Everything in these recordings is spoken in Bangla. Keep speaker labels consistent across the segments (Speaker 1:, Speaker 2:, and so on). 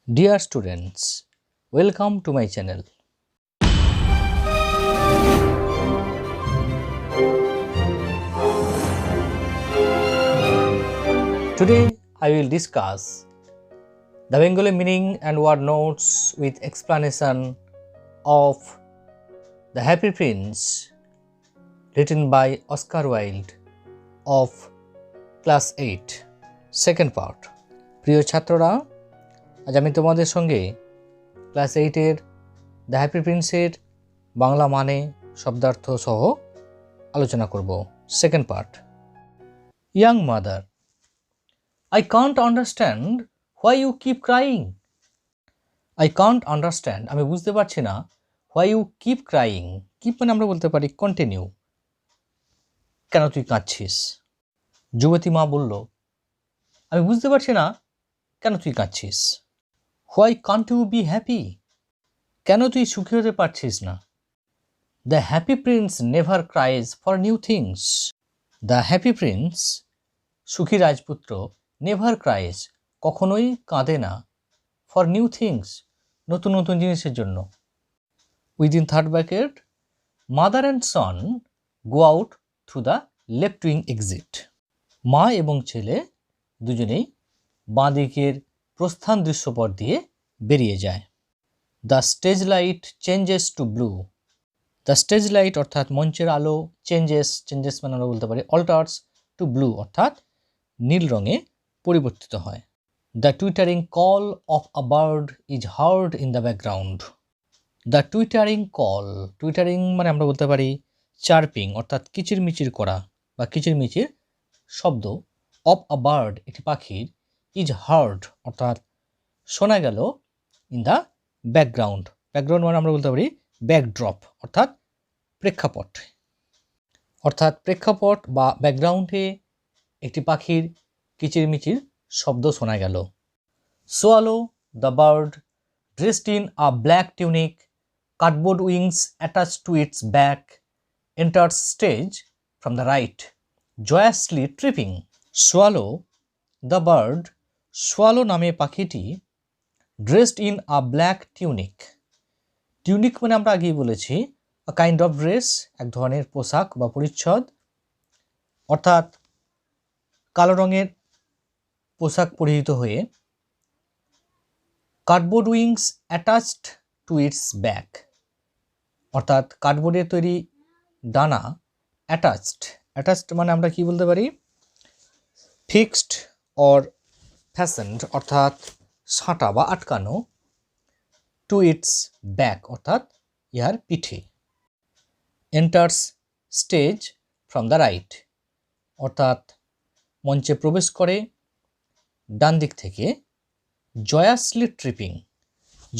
Speaker 1: Dear students, welcome to my channel. Today I will discuss the Bengali meaning and word notes with explanation of The Happy Prince written by Oscar Wilde of class 8 second part. প্রিয় ছাত্ররা, আজ আমি তোমাদের সঙ্গে ক্লাস 8-এর দ্য হ্যাপি প্রিন্সের বাংলা মানে শব্দার্থ সহ আলোচনা করব। Second part. Young mother, I can't understand why you keep crying. I can't understand, আমি বুঝতে পারছি না, why you keep crying. keep মানে আমরা বলতে পারি কন্টিনিউ, কেন তুই কাঁদছিস। যুবতী মা বলল, আমি বুঝতে পারছি না কেন তুই কাঁদছিস। Why can't you be happy? কেন তুই সুখী হতে পারছিস না। The happy prince never cries for new things. The happy prince, সুখী রাজপুত্র, never cries, কখনোই কাঁদে না, for new things, নতুন নতুন জিনিসের জন্য। Within third bracket, mother and son go out through the left wing exit. মা এবং ছেলে দুজনেই বাঁ দিকের প্রস্থান দৃশ্যপট দিয়ে বেরিয়ে যায়। The stage light changes to blue. The stage light অর্থাৎ মঞ্চের আলো, চেঞ্জেস মানে আমরা বলতে পারি অল্টার্স টু ব্লু অর্থাৎ নীল রঙে পরিবর্তিত হয়। The twittering call of a bird is hard in the background. The twittering call, twittering মানে আমরা বলতে পারি চার্পিং অর্থাৎ কিচিরমিচির করা বা কিচিরমিচির শব্দ, অফ আ বার্ড একটি পাখির, ইজ হার্ড অর্থাৎ শোনা গেল, ইন দ্য ব্যাকগ্রাউন্ড, ব্যাকগ্রাউন্ড মানে আমরা বলতে পারি ব্যাকড্রপ অর্থাৎ প্রেক্ষাপট, অর্থাৎ প্রেক্ষাপট বা ব্যাকগ্রাউন্ডে একটি পাখির কিচিরমিচির শব্দ শোনা গেল। Swallow the bird dressed in a black tunic, cardboard wings attached to its back, enters stage from the right, joyously tripping. Swallow the bird, swallow নামে পাখিটি, dressed in a black tunic, tunic মানে আমরা আগেই বলেছি আ কাইন্ড অফ ড্রেস, এক ধরনের পোশাক বা পরিচ্ছদ, অর্থাৎ কালো রঙের পোশাক পরিহিত হয়ে, cardboard wings attached to its back অর্থাৎ কার্ডবোর্ডের তৈরি ডানা, অ্যাটাচড মানে আমরা কি বলতে পারি ফিক্সড অর ফ্যাসেন্ড অর্থাৎ সাঁটা বা আটকানো, টু ইটস ব্যাক অর্থাৎ ইহার পিঠে, enters stage from the right অর্থাৎ মঞ্চে প্রবেশ করে ডান দিক থেকে, জয়াসলি ট্রিপিং,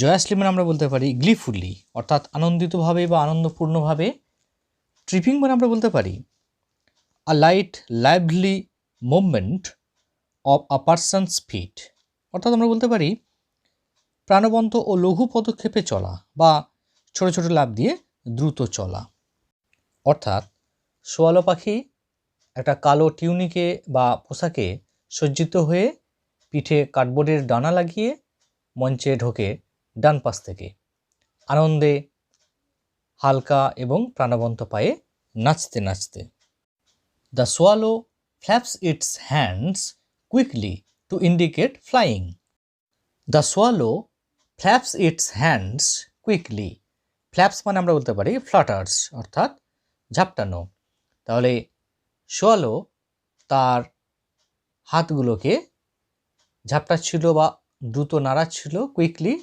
Speaker 1: জয়াসলি মানে আমরা বলতে পারি গ্লিফুলি অর্থাৎ আনন্দিতভাবে বা আনন্দপূর্ণভাবে, ট্রিপিং মানে আমরা বলতে পারি a light lively movement of a person's feet অর্থাৎ আমরা বলতে পারি প্রাণবন্ত ও লঘু পদক্ষেপে চলা বা ছোট ছোট লাফ দিয়ে দ্রুত চলা। অর্থাৎ সোয়ালো পাখি একটা কালো টিউনিকে বা পোশাকে সজ্জিত হয়ে পিঠে কার্ডবোর্ডের ডানা লাগিয়ে মঞ্চে ঢোকে ডান পাশ থেকে, আনন্দে হালকা এবং প্রাণবন্ত পায়ে নাচতে নাচতে। The swallow flaps it's hands quickly to indicate flying. The swallow flaps it's hands quickly, flaps মানে আমরা বলতে পারি ফ্লাটার্স অর্থাৎ ঝাপটানো। তাহলে সোয়ালো তার হাতগুলোকে ঝাপটাচ্ছিল বা দ্রুত নাড়াচ্ছিল, কুইকলি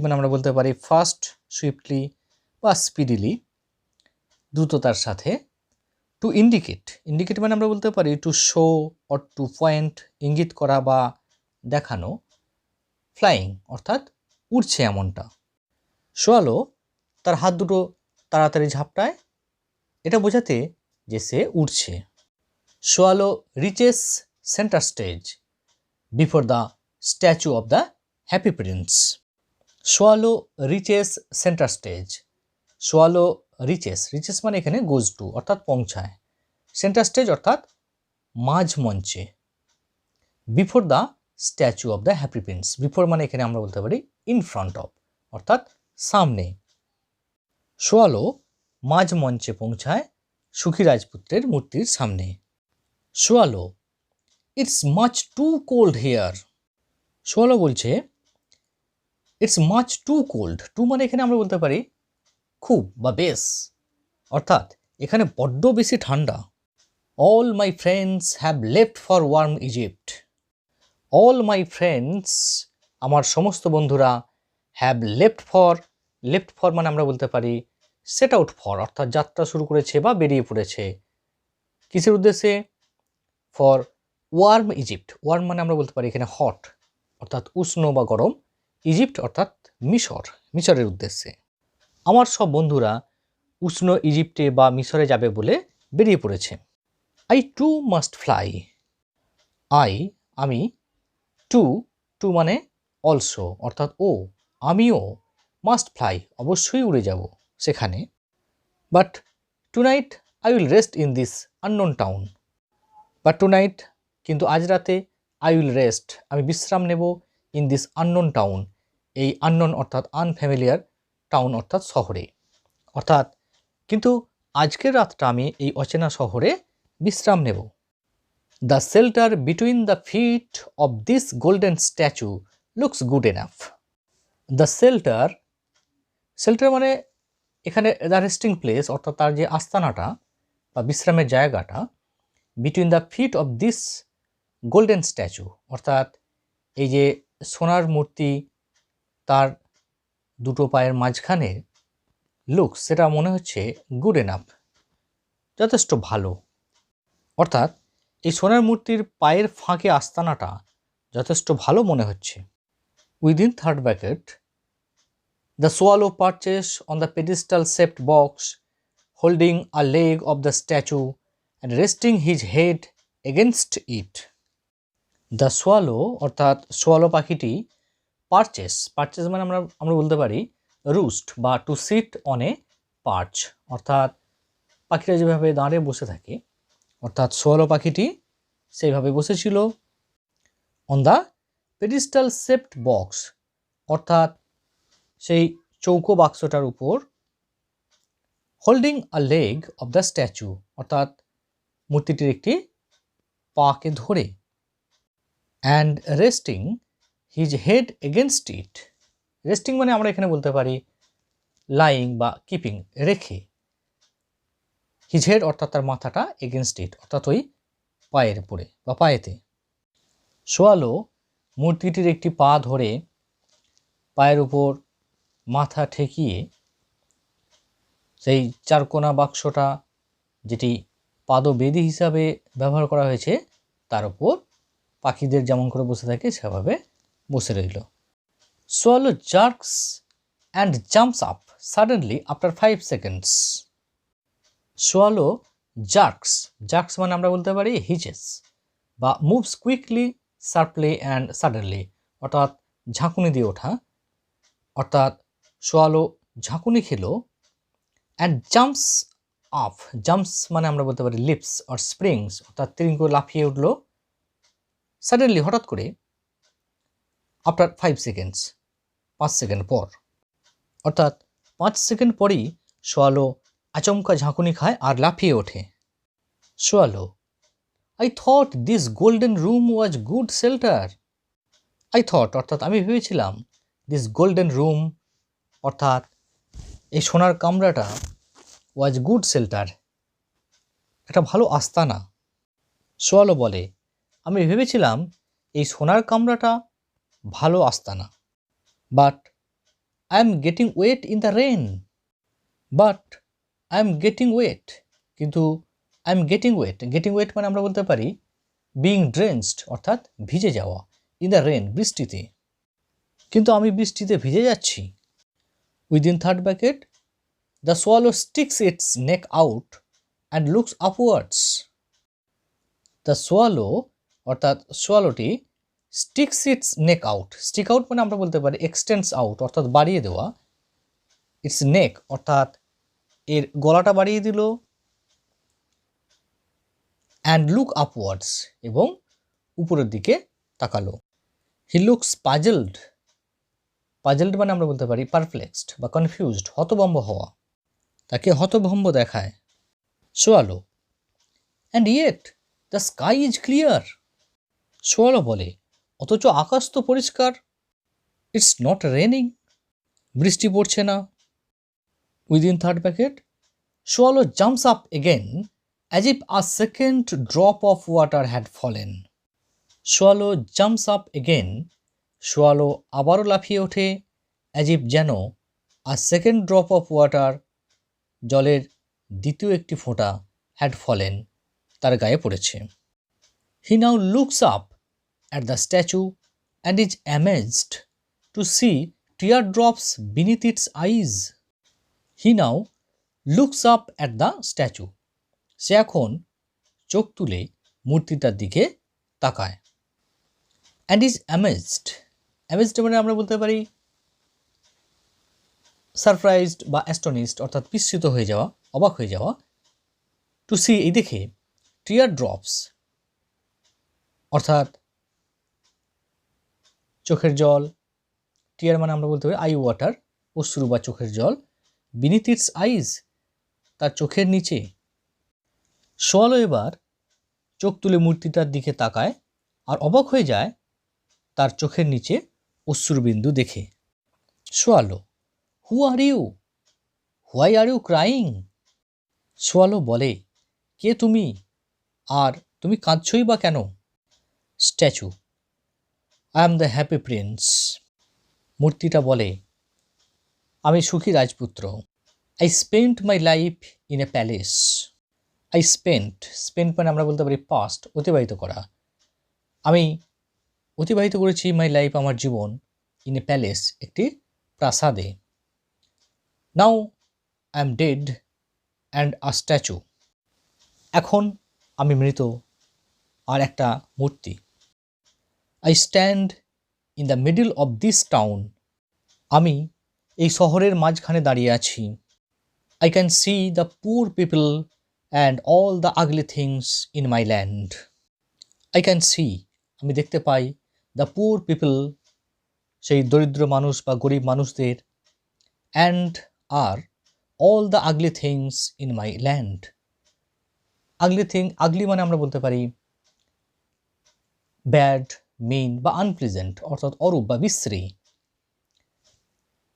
Speaker 1: মানে আমরা বলতে পারি ফাস্ট, সুইফটলি বা স্পিডিলি, দ্রুততার সাথে। টু ইন্ডিকেট মানে আমরা বলতে পারি to show or to point, ইঙ্গিত করা বা দেখানো, ফ্লাইং অর্থাৎ উড়ছে এমনটা। সোয়ালো তার হাত দুটো তাড়াতাড়ি ঝাপটায়, এটা বোঝাতে যে সে উড়ছে। Swallow reaches centre stage before the statue of the happy prince. Swallow reaches centre stage, swallow reaches মানে এখানে গোজ টু অর্থাৎ পৌঁছায়, সেন্টার স্টেজ অর্থাৎ মাঝ মঞ্চে, before the statue of the happy Prince. Before মানে এখানে আমরা বলতে পারি ইন ফ্রন্ট অফ, অর্থাৎ সামনে। সোয়ালো মাঝ মঞ্চে পৌঁছায় সুখী রাজপুত্রের মূর্তির সামনে। Swallow, it's much too cold here. Swallow বলছে it's much too cold. Too মানে এখানে আমরা বলতে পারি খুব বা বেশ, অর্থাৎ এখানে বড্ড বেশি ঠান্ডা। All my friends have left for warm Egypt. All my friends, আমার সমস্ত বন্ধুরা, হ্যাভ লেফট ফর মানে আমরা বলতে পারি সেট আউট ফর, অর্থাৎ যাত্রা শুরু করেছে বা বেরিয়ে পড়েছে। কিসের উদ্দেশ্যে? For warm Egypt. ওয়ার্ম মানে আমরা বলতে পারি এখানে হট, অর্থাৎ উষ্ণ বা গরম। ইজিপ্ট অর্থাৎ মিশরের উদ্দেশ্যে। আমার সব বন্ধুরা উষ্ণ ইজিপ্টে বা মিশরে যাবে বলে বেরিয়ে পড়েছে। I too must fly. আমি, টু মানে অলসো, অর্থাৎ আমিও, মাস্ট ফ্লাই অবশ্যই উড়ে যাব সেখানে। But tonight I will rest in this unknown town. But tonight কিন্তু আজ রাতে, আই উইল রেস্ট আমি বিশ্রাম নেব, ইন দিস আননোন টাউন এই আননোন অর্থাৎ আনফ্যামিলিয়ার, টাউন অর্থাৎ শহরে, অর্থাৎ কিন্তু আজকের রাতটা আমি এই অচেনা শহরে বিশ্রাম নেব। The shelter between the feet of this golden statue looks good enough. The shelter মানে এখানে দ্য রেস্টিং প্লেস, অর্থাৎ তার যে আস্তানাটা বা বিশ্রামের জায়গাটা, between the feet of this golden statue অর্থাৎ এই যে সোনার মূর্তি তার দুটো পায়ের মাঝখানে, লুকস সেটা মনে হচ্ছে গুড এনাফ যথেষ্ট ভালো, অর্থাৎ এই সোনার মূর্তির পায়ের ফাঁকে আস্তানাটা যথেষ্ট ভালো মনে হচ্ছে। Within third bracket, the swallow perches on the pedestal shaped box holding a leg of the statue and resting his head against it. The swallow অর্থাৎ সোয়ালো পাখিটি পারচেস মানে আমরা বলতে পারি রুস্ট বা to sit on a perch, অর্থাৎ পাখিরা যেভাবে দাঁড়িয়ে বসে থাকে, অর্থাৎ সোয়ালো পাখিটি সেইভাবে বসেছিল। On the pedestal shaped box অর্থাৎ সেই চৌকো বাক্সটার উপর। Holding a leg of the statue অর্থাৎ মূর্তিটির একটি পাকে ধরে। And resting his head against it. Resting মানে আমরা এখানে বলতে পারি লাইং বা কিপিং, রেখে। হিজ হেড অর্থাৎ তার মাথাটা, এগেনস্ট ইট অর্থাৎ ওই পায়ের উপরে বা পায়েতে। সোয়ালো মূর্তিটির একটি পা ধরে পায়ের উপর মাথা ঠেকিয়ে সেই চারকোনা বাক্সটা, যেটি পাদবেদী হিসাবে ব্যবহার করা হয়েছে, তার উপর পাখিদের যেমন করে বসে থাকে সেভাবে বসে রইল। Swallow jerks and jumps up suddenly after 5 seconds। Swallow jerks মানে আমরা বলতে পারি হিচেস বা moves quickly, sharply and suddenly, অর্থাৎ ঝাঁকুনি দিয়ে ওঠা, অর্থাৎ সোয়ালো ঝাঁকুনি খেলো। অ্যান্ড জাম্পস মানে আমরা বলতে পারি লিপস অর স্প্রিংস, অর্থাৎ তিরিং করে লাফিয়ে উঠলো, সাডেনলি হঠাৎ করে, আফটার 5 seconds 5 সেকেন্ড পর, অর্থাৎ 5 সেকেন্ড পরই সোয়ালো আচমকা ঝাঁকুনি খায় আর লাফিয়ে ওঠে। Swallow, I thought this golden room was good shelter. I thought অর্থাৎ আমি ভেবেছিলাম, দিস গোল্ডেন রুম অর্থাৎ এই সোনার কামরাটা, ওয়াজ গুড শেল্টার একটা ভালো আস্তানা। সোয়ালো বলে, আমি ভেবেছিলাম এই সোনার কামরাটা ভালো আস্তানা। But I am getting wet in the rain. কিন্তু আই এম গেটিং ওয়েট মানে আমরা বলতে পারি বিং ড্রেন্সড অর্থাৎ ভিজে যাওয়া, ইন দ্য রেন বৃষ্টিতে, কিন্তু আমি বৃষ্টিতে ভিজে যাচ্ছি। Within third bracket, the swallow sticks it's neck out and looks upwards. The swallow অর্থাৎ সোয়ালোটি স্টিক্স ইটস নেক আউট মানে আমরা বলতে পারি এক্সটেন্ডস আউট অর্থাৎ বাড়িয়ে দেওয়া। ইটস নেক অর্থাৎ এর গলাটা বাড়িয়ে দিল। অ্যান্ড লুক আপওয়ার্ডস এবং উপরের দিকে তাকালো। He looks puzzled. পাজলড মানে আমরা বলতে পারি পারপ্লেক্সড বা কনফিউজড, হতভম্ব হওয়া, তাকে হতভম্ব দেখায়। Swallow, and yet the sky is clear. Swallow বলে, অথচ আকাশ তো পরিষ্কার। ইটস নট রেনিং, বৃষ্টি পড়ছে না। Within third bracket, swallow jumps up again as if a second drop of water had fallen. Swallow jumps up again, swallow আবারও লাফিয়ে ওঠে, অ্যাজ ইফ যেন a second drop of water, জলের দ্বিতীয় একটি ফোঁটা, হ্যাড ফলেন, তার গায়ে পড়েছে। He now looks up at the statue and is amazed to see tear drops beneath its eyes. He now looks up at the statue, সে এখন চোখ তুলে মূর্তিটার দিকে তাকায়। অ্যান্ড ইজ অ্যামেজড, অ্যামেজড মানে আমরা বলতে পারি সারপ্রাইজড বা অ্যাস্টনিশড, অর্থাৎ বিস্মিত হয়ে যাওয়া, অবাক হয়ে যাওয়া। টু সি, এই দেখে, টিয়ার ড্রপস অর্থাৎ চোখের জল, টিয়ার মানে আমরা বলতে পারি আই ওয়াটার, অশ্রু বা চোখের জল, বিনিথ ইটস আইজ, তার চোখের নিচে। সোয়ালো এবার চোখ তুলে মূর্তিটার দিকে তাকায় আর অবাক হয়ে যায় তার চোখের নিচে অশ্রুবিন্দু দেখে। Swallow, who are you, why are you crying. Swallow বলে, কে তুমি, আর তুমি কাঁদছই বা কেন। Statue, I am the happy prince. মূর্তিটা বলে, আমি সুখী রাজপুত্র। I spent my life in a palace. I spent, spent মানে আমরা বলতে পারি পাস্ট, অতিবাহিত করা। আমি অতিবাহিত করেছি মাই লাইফ, আমার জীবন, ইন এ প্যালেস, একটি প্রাসাদে। Now I am dead and a statue, এখন আমি মৃত আর একটা মূর্তি। I stand in the middle of this town, আমি এই শহরের মাঝখানে দাঁড়িয়ে আছি। I can see the poor people and all the ugly things in my land. I can see, আমি দেখতে পাই, দ্য পুয়ার পিপল, সেই দরিদ্র মানুষ বা গরিব মানুষদের, and are all the ugly things in my land. Ugly thing, ugly মানে আমরা বলতে পারি ব্যাড, মিন বা আনপ্লিজেন্ট, অর্থাৎ অরূপ বা বিশ্রী।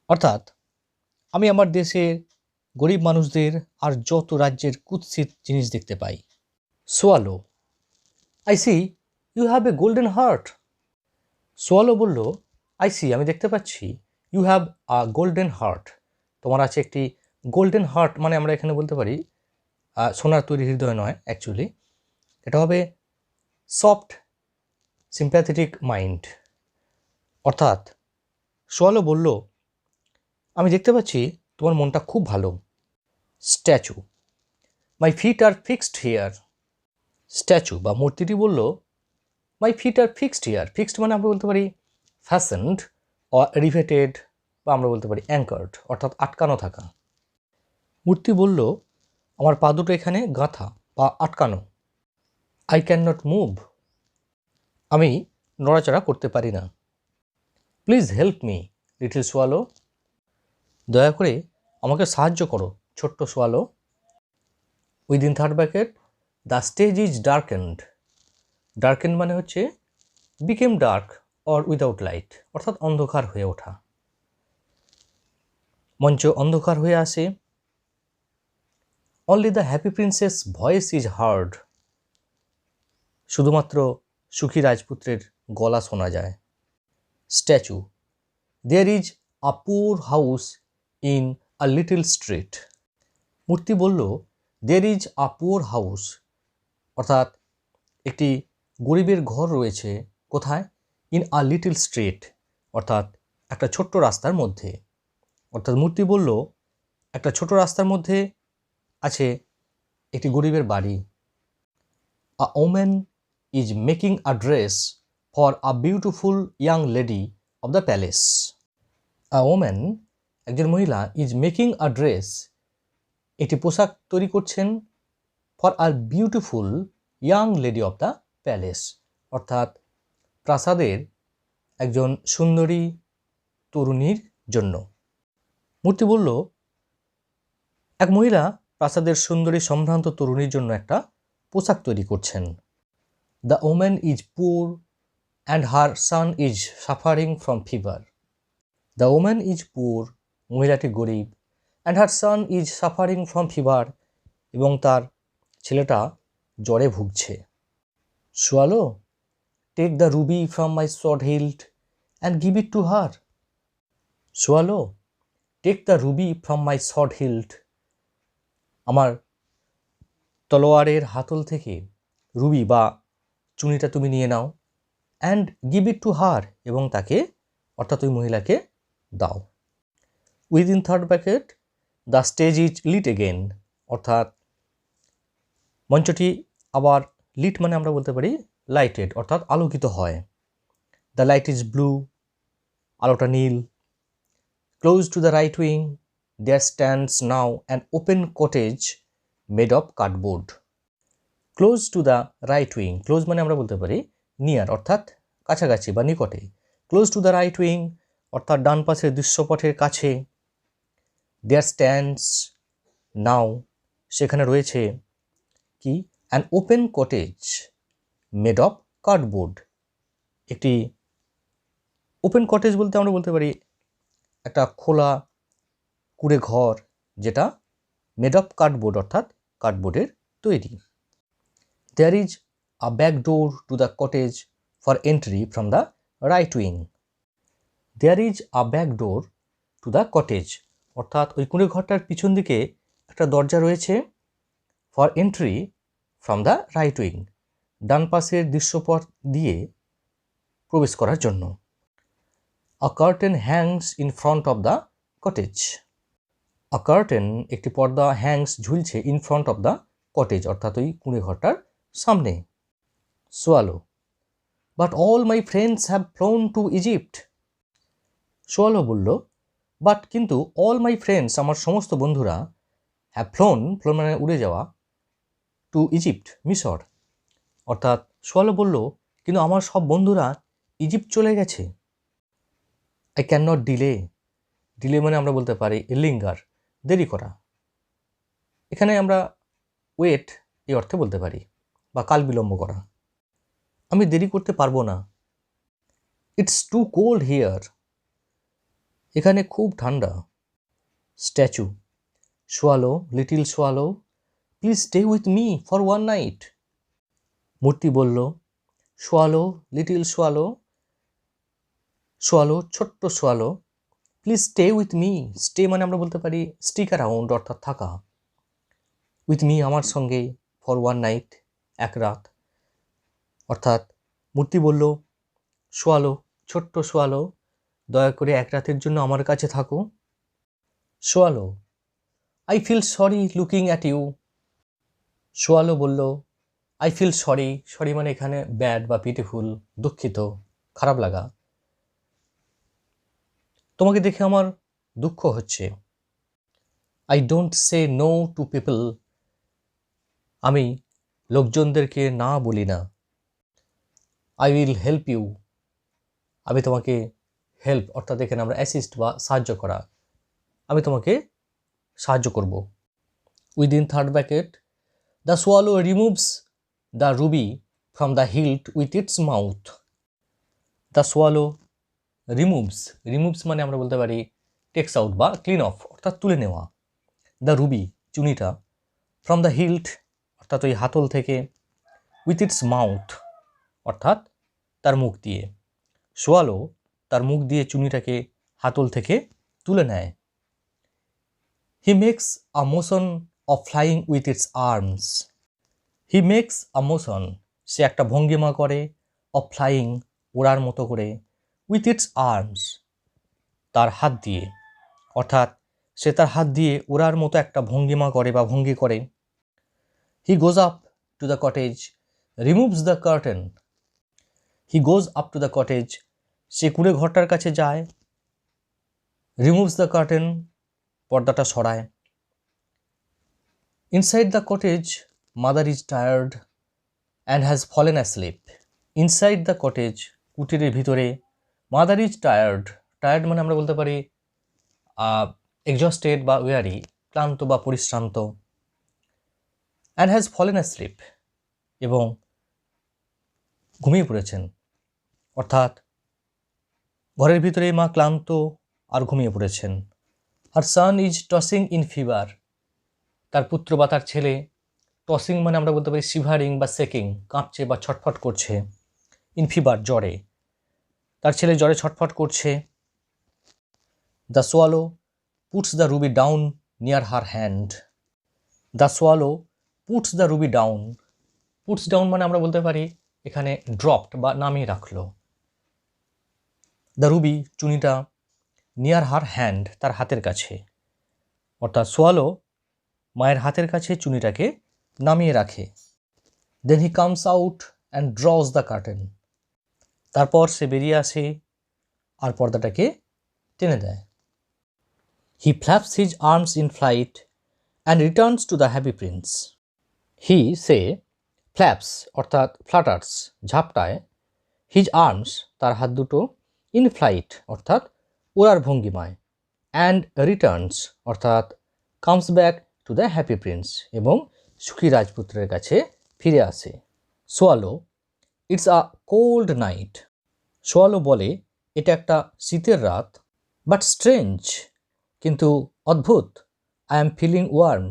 Speaker 1: অর্থাৎ আমি আমার দেশের গরিব মানুষদের আর যত রাজ্যের কুৎসিত জিনিস দেখতে পাই। Swallow, I see you have a golden heart. Swallow বলল, আই সি, আমি দেখতে পাচ্ছি, you have a golden heart, তোমার আছে একটি গোল্ডেন হার্ট, মানে আমরা এখানে বলতে পারি সোনার তৈরি হৃদয় নয়, অ্যাকচুয়ালি এটা হবে সফট সিম্প্যাথেটিক মাইন্ড। অর্থাৎ সোয়ালো বলল, আমি দেখতে পাচ্ছি তোমার মনটা খুব ভালো। Statue, my feet are fixed here. Statue বা মূর্তিটি বলল, my feet are fixed here. Fixed মানে আমরা বলতে পারি ফ্যাশনড অর রিভেটেড, বা আমরা বলতে পারি অ্যাঙ্কার্ড, অর্থাৎ আটকানো থাকা। মূর্তি বলল, আমার পা দুটো এখানে গাঁথা বা আটকানো। আই ক্যান নট মুভ, আমি নড়াচড়া করতে পারি না। Please help me little swallow, দয়া করে আমাকে সাহায্য করো ছোট্ট swallow. Within third bracket, the stage is ডার্কেন্ড। ডার্কেন্ড মানে হচ্ছে became dark or without light, অর্থাৎ অন্ধকার হয়ে ওঠা। মঞ্চ অন্ধকার হয়ে আসে। Only the happy princess voice is hard, শুধুমাত্র সুখী রাজপুত্রের গলা শোনা যায়। স্ট্যাচু, দেয়ার ইজ আ পুর house in a little street. মূর্তি বলল, দেয়ার ইজ আ পুর হাউস, অর্থাৎ একটি গরিবের ঘর রয়েছে, কোথায়? ইন আ লিটল স্ট্রিট, অর্থাৎ একটা ছোট্ট রাস্তার মধ্যে। অর্থাৎ মূর্তি বলল, একটা ছোট রাস্তার মধ্যে আছে একটি গরিবের বাড়ি। A woman is making a dress for a beautiful young lady of the palace. A woman, একজন মহিলা, ইজ মেকিং আ ড্রেস, একটি পোশাক তৈরি করছেন, for a beautiful young lady of the palace, অর্থাৎ প্রাসাদের একজন সুন্দরী তরুণীর জন্য। মূর্তি বলল, এক মহিলা প্রাসাদের সুন্দরী সম্ভ্রান্ত তরুণীর জন্য একটা পোশাক তৈরি করছেন। The woman is poor and her son is suffering from fever. The woman is poor, মহিলাটি গরিব, and her son is suffering from fever, এবং তার ছেলেটা জ্বরে ভুগছে। Swallow, take the ruby from my sword hilt and give it to her. Swallow, take the ruby from my sword hilt. আমার তলোয়ারের হাতল থেকে রুবি বা চুনিটা তুমি নিয়ে নাও। And give it to her, এবং তাকে অর্থাৎ ওই মহিলাকে দাও। Within third bracket, the stage is lit again, অর্থাৎ মঞ্চটি আবার লিট মানে আমরা বলতে পারি লাইটেড, অর্থাৎ আলোকিত হয়। দ্য লাইট ইজ ব্লু, আলোটা নীল। Close to the right wing there stands now an open cottage made of cardboard. Close to the right wing, close মানে আমরা বলতে পারি নিয়ার, অর্থাৎ কাছাকাছি বা নিকটে। Close to the right wing, অর্থাৎ ডান পাশের দৃশ্যপটের কাছে। দেয়ার স্ট্যান্ডস নাও, সেখানে রয়েছে কি, an open cottage made of cardboard. একটি ওপেন কটেজ বলতে আমরা বলতে পারি একটা খোলা কুঁড়ে ঘর, যেটা মেড অফ কার্ডবোর্ড, অর্থাৎ কার্ডবোর্ডের তৈরি। There is a back door to the cottage for entry from the right wing. There is a back door to the cottage, অর্থাৎ ওই কুঁড়ে ঘরটার পিছন দিকে একটা দরজা রয়েছে। For entry from the right wing, ডান পাশের দৃশ্যপট দিয়ে প্রবেশ করার জন্য। A curtain hangs in front of the cottage. A curtain, একটি পর্দা, হ্যাংস ঝুলছে, in front of the cottage, অর্থাৎ ওই কুঁড়ে ঘরটার সামনে। Swallow, but all my friends have flown two Egypt. Swallow বলল, বাট কিন্তু, অল মাই ফ্রেন্ডস, আমার সমস্ত বন্ধুরা, হ্যাভ ফ্লোন, ফ্লোন মানে উড়ে যাওয়া, টু ইজিপ্ট, মিশর। অর্থাৎ সোয়ালো বলল, কিন্তু আমার সব বন্ধুরা ইজিপ্ট চলে গেছে। I can not delay, delay মানে আমরা বলতে পারি লিঙ্গার, দেরি করা। এখানে আমরা ওয়েট এই অর্থে বলতে পারি, বা কাল বিলম্ব করা। আমি দেরি করতে পারবো না। ইটস টু কোল্ড হিয়ার, এখানে খুব ঠান্ডা। Statue, swallow, little swallow, please stay with me for one night. মূর্তি বলল, সোয়ালো, লিটিল সোয়ালো, সোয়ালো, ছোট্ট swallow, please stay with me, stay মানে আমরা বলতে পারি স্টিক অ্যারাউন্ড, অর্থাৎ থাকা। উইথ মি, আমার সঙ্গে, ফর ওয়ান নাইট, এক রাত। অর্থাৎ মূর্তি বলল, সোয়ালো, ছোট্ট সোয়ালো, দয়া করে এক রাতের জন্য আমার কাছে থাকো। Swallow, I feel sorry looking at you. Swallow বলল, আই ফিল সরি, সরি মানে এখানে ব্যাড বা পিটিফুল, দুঃখিত, খারাপ লাগা। তোমাকে দেখে আমার দুঃখ হচ্ছে। I don't say no to people, আমি লোকজনদেরকে না বলি না। আই উইল হেল্প ইউ, আমি তোমাকে হেল্প, অর্থাৎ এখানে আমরা অ্যাসিস্ট বা সাহায্য করা, আমি তোমাকে সাহায্য করব। Within third bracket, the swallow removes the ruby from the hilt with its mouth. The swallow removes, removes মানে আমরা বলতে পারি টেক্স আউট বা ক্লিন অফ, অর্থাৎ তুলে নেওয়া। দ্য রুবি, চুনিটা, ফ্রম দ্য হিল্ট, অর্থাৎ ওই হাতল থেকে, উইথ ইটস মাউথ, অর্থাৎ তার মুখ দিয়ে। সোয়ালো তার মুখ দিয়ে চুনিটাকে হাতল থেকে তুলে নেয়। He makes a motion of flying with its arms. He makes a motion, সে একটা ভঙ্গিমা করে, অফ ফ্লাইং, ওড়ার মতো করে, উইথ ইটস আর্মস, তার হাত দিয়ে, অর্থাৎ সে তার হাত দিয়ে ওড়ার মতো একটা ভঙ্গিমা করে বা ভঙ্গি করে। He goes up to the cottage, removes the curtain. He goes up to the cottage, সে কুঁড়ে ঘরটার কাছে যায়। রিমুভস দ্য কার্টেন, পর্দাটা সরায়। Inside the cottage, mother is tired and has fallen asleep. Inside the cottage, কুটিরের ভিতরে, মাদার ইজ টায়ার্ড। টায়ার্ড মানে আমরা বলতে পারি এক্সস্টেড বা ওয়ারি, ক্লান্ত বা পরিশ্রান্ত। অ্যান্ড হ্যাজ ফলেন অ্যাসলিপ, এবং ঘুমিয়ে পড়েছেন, অর্থাৎ ঘরের ভিতরে মা ক্লান্ত আর ঘুমিয়ে পড়েছেন। আর sun is tossing in fever, তার পুত্র বা তার ছেলে, টসিং মানে আমরা বলতে পারি শিভারিং বা সেকিং, কাঁপছে বা ছটফট করছে, ইন ফিভার জ্বরে, তার ছেলে জ্বরে ছটফট করছে। The swallow puts the ruby down near her hand. The swallow puts the ruby down, puts down মানে আমরা বলতে পারি এখানে ড্রপড বা নামিয়ে রাখলো। দ্য রুবি চুনিটা, নিয়ার হার হ্যান্ড তার হাতের কাছে, অর্থাৎ সোয়ালো মায়ের হাতের কাছে চুনিটাকে নামিয়ে রাখে। Then he comes out and draws the curtain, তারপর সে বেরিয়ে আসে আর পর্দাটাকে টেনে দেয়। He flaps his arms in flight and returns to the happy prince. He সে ফ্ল্যাপস অর্থাৎ ফ্লাটার্স ঝাপটায়, হিজ আর্মস তার হাত দুটো, ইন ফ্লাইট অর্থাৎ ওড়ার ভঙ্গিমায়, অ্যান্ড রিটার্নস অর্থাৎ comes back to the happy Prince এবং সুখী রাজপুত্রের কাছে ফিরে আসে। Swallow it's a cold night, swallow বলে এটা একটা শীতের রাত, বাট স্ট্রেঞ্জ কিন্তু অদ্ভুত, আই এম ফিলিং ওয়ার্ম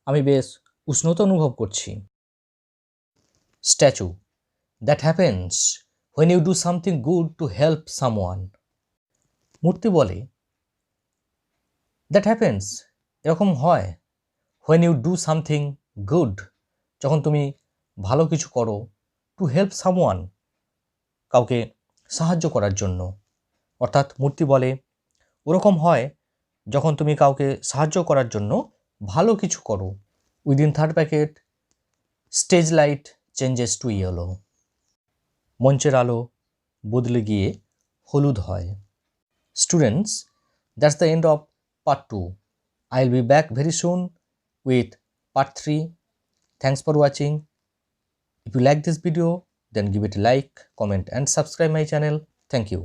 Speaker 1: আমি বেশ উষ্ণতা অনুভব করছি। Statue that happens when you do something good to help someone, মূর্তি বলে দ্যাট হ্যাপেন্স এরকম হয়, when you do something good যখন তুমি ভালো কিছু করো, টু হেল্প সামওয়ান কাউকে সাহায্য করার জন্য, অর্থাৎ মূর্তি বলে ওরকম হয় যখন তুমি কাউকে সাহায্য করার জন্য ভালো কিছু করো। Within third packet stage light changes to yellow, মঞ্চের আলো বদলে গিয়ে হলুদ হয়। Students, that's the end of part 2. I'll be back very soon with part 3. Thanks for watching. If you like this video, then give it a like, comment and subscribe my channel. Thank you.